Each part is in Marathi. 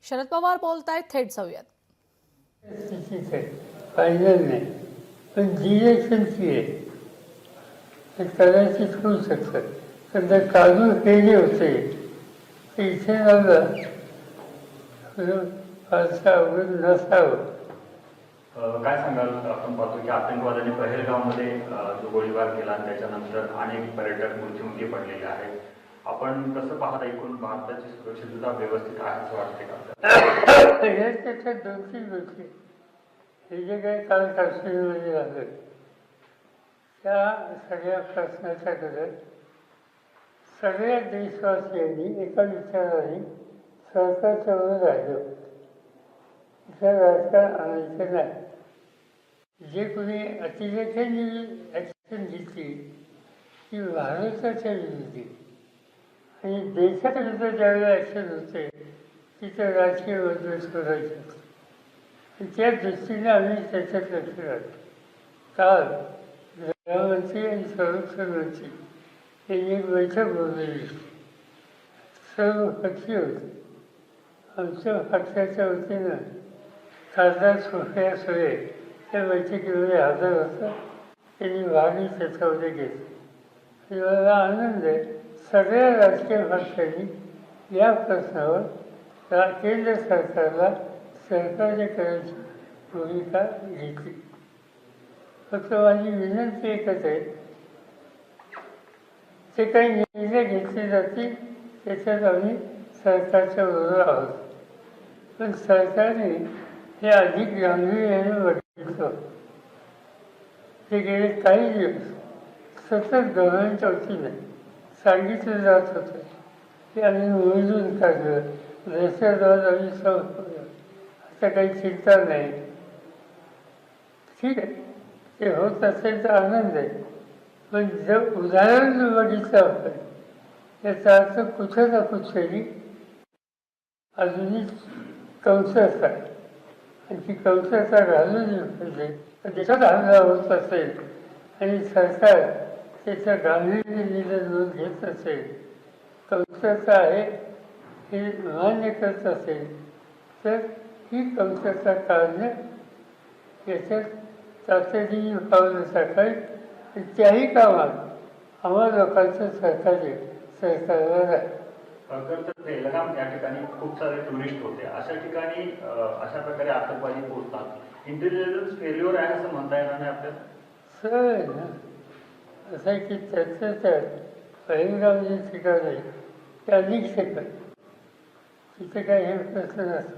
शरद पवार बोलतायत, थेट जाऊयात. स्थितीच आहे, फायनल नाही, पण डिरेक्शनची आहे. ते कदाचित होऊ शकतं. पण जर काजू हे जे होते ते इथे झालं फारसं अवघड नसावं. काय सांगाल? आपण पाहतो की आतंकवाद्यांनी पहलगावमध्ये जो गोळीबार केला आणि त्याच्यानंतर अनेक पर्यटक मृत्युमुखी पडलेले आहेत. आपण कसं पाहता, एकूण भारताची सुरक्षितता व्यवस्थित आहे असं वाटते का? याच्यात दोन-तीन गोष्टी, हे जे काही काल काश्मीरमध्ये झालं त्या सगळ्या प्रश्नाच्याकडे सगळ्या देशवासियांनी एका विचाराने सरकारच्या वर राहिलं. इथं राजकारण आणायचं नाही. जे कोणी अतिरेक्यांनी ॲक्शन घेतली ती भारताच्या विरोधी आणि देशाच्या विरुद्ध ज्यावेळेला ॲक्शन होते तिथं राजकीय बदल शोधायचे असते. त्या दृष्टीने आम्ही त्याच्यात लक्ष घालतो. काल गृहमंत्री आणि संरक्षण मंत्री यांनी एक बैठक बोलवली. सर्व पक्षी होते. आमच्या पक्षाच्या वतीनं खासदार सुप्रिया सुळे त्या बैठकीमध्ये हजर होतं. त्यांनी भागही त्याच्यामध्ये घेतला. मला आनंद आहे, सगळ्या राजकीय पक्षांनी या प्रश्नावर केंद्र सरकारला सहकार्य करायची भूमिका घेतली. फक्त माझी विनंती एकच आहे, जे काही निर्णय घेतले जातील त्याच्यात आम्ही सरकारच्या बरोबर आहोत. पण सरकारने हे अधिक गांभीर्याने बघितलं. ते गेले काही दिवस सतत गव्हर्नमेंटच्या वतीने सांगितलं जात होतं की आम्ही मोजून काढलं, दहशतवाद आम्ही संपवलं, आता काही चिंता नाही. ठीक आहे, ते होत असेल तर आनंद आहे. पण जर उदाहरण बघितलं आपण याचा अर्थ कुठं ना कुठेतरी अजूनही कमतरता आहे. आणि ती कमतरता घालून पाहिजे. देशात हल्ला होत असेल आणि सरकार त्याच्या गांभीर्याने नोंद घेत असेल, कमतरता आहे हे मान्य करत असेल, तर ही कमतरता काढणं याच्यात तातडीने पावलं टाकावी. त्याही कामात आम्हा लोकांचं सरकारला आहे. पहलगाम या ठिकाणी खूप सारे टुरिस्ट होते. अशा ठिकाणी अशा प्रकारे आतंकवादी पोहोचतात. इंटेलिजन्स फेल्युअर आहे असं म्हणता येणार नाही आपल्याला? सरळ आहे ना. असं आहे की त्यात पहलगाम जे ठिकाण आहे ते अधिक सेकंद तिथे काही हे प्रश्न नसतं.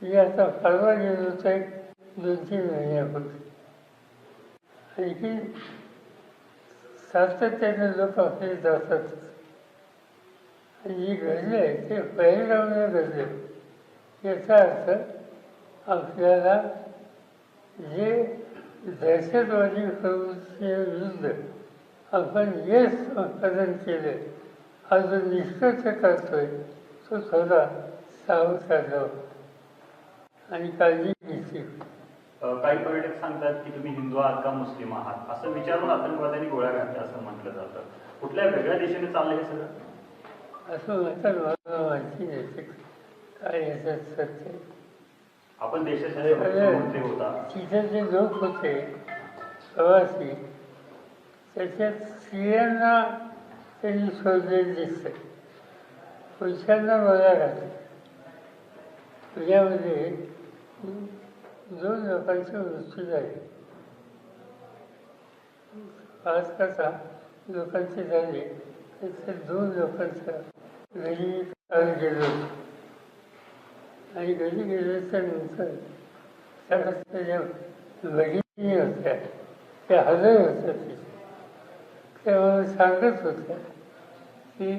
मी आता परवा गेलो होतो एक 2-3 महिन्यापूर्वी. आणखी सातत्याने लोक आपले जातात आणि जे घडलं आहे ते पहलगामला घडलं. याचा अर्थ आपल्याला जे दहशतवादी प्रवृत्तीविरुद्ध आपण यश संपादन केलं हा जो निष्कर्ष करतोय तो थोडा सावध राहावा आणि काळजी घेतली. काही पर्यटक सांगतात की तुम्ही हिंदू आहात का मुस्लिम आहात असं विचारून आतंकवाद्यांनी गोळ्या घातल्या असं म्हटलं जातं. कुठल्या वेगळ्या दिशेने चाललं हे सगळं? असं म्हणतात, मला माहिती नाही ते काय याच्यात सत्य. आपण देशाचे मंत्री होता. तिथे जे लोक होते प्रवासी त्याच्यात स्त्रियांना त्यांनी शोधलेलं दिसतं, पुरुषांना मला घातलं. तुझ्यामध्ये 2 लोकांचे मृत्यू झाले. 5 लोकांचे झाले, त्याच्या 2 लोकांचा घरी गेलो आणि घरी गेल्याच्या नंतर त्याच्या भगिनी होत्या त्या हजर होत्या. त्या मला सांगत होत्या की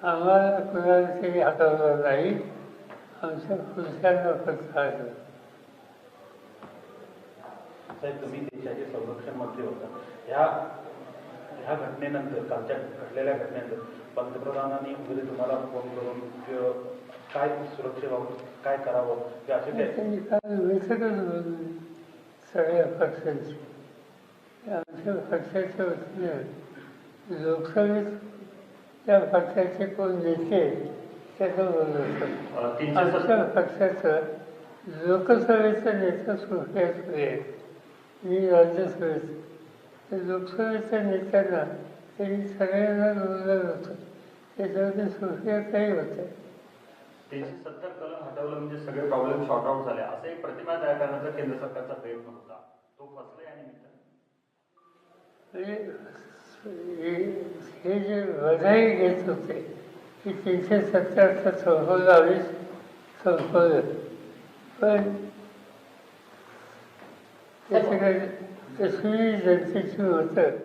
आम्हाला कुणाला तरी हाताळलं नाही, आमच्या पुरुषांना पण सांगलं. साहेब, तुम्ही देशाचे संरक्षण मंत्री होता. ह्या घटनेनंतर, कालच्या घडलेल्या घटनेनंतर पंतप्रधानांनी वगैरे तुम्हाला फोन करून काय सुरक्षेबाबत काय करावं की असे काय? त्यांनी काल बैठकच बोलवली सगळ्या पक्षांची. आमच्या पक्षाच्या वतीने लोकसभेत त्या पक्षाचे कोण नेते त्याचं बोलत होतं. 370 आमच्या पक्षाचं लोकसभेचं नेता सुप्रिया सुळे आहे, मी राज्यसभेचं. तर लोकसभेच्या नेत्यांना त्यांनी सगळ्यांना बोललं होतं, त्याच्यामध्ये सुप्रिया काही होत्या. 370 कलम हटवलं म्हणजे सगळे प्रॉब्लेम शॉर्ट आउट झाले असं एक प्रतिमा तयार करण्याचा केंद्र सरकारचा प्रयत्न होता, तो फसला या निमित्तानं. हे जे बधाई घेत होते की 370चं संपवलं संपवलं, पण त्याच्याकडे तशी जनतेची होतं.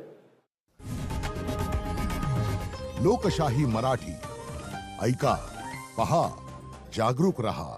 लोकशाही मराठी ऐका, पहा, जागरूक रहा.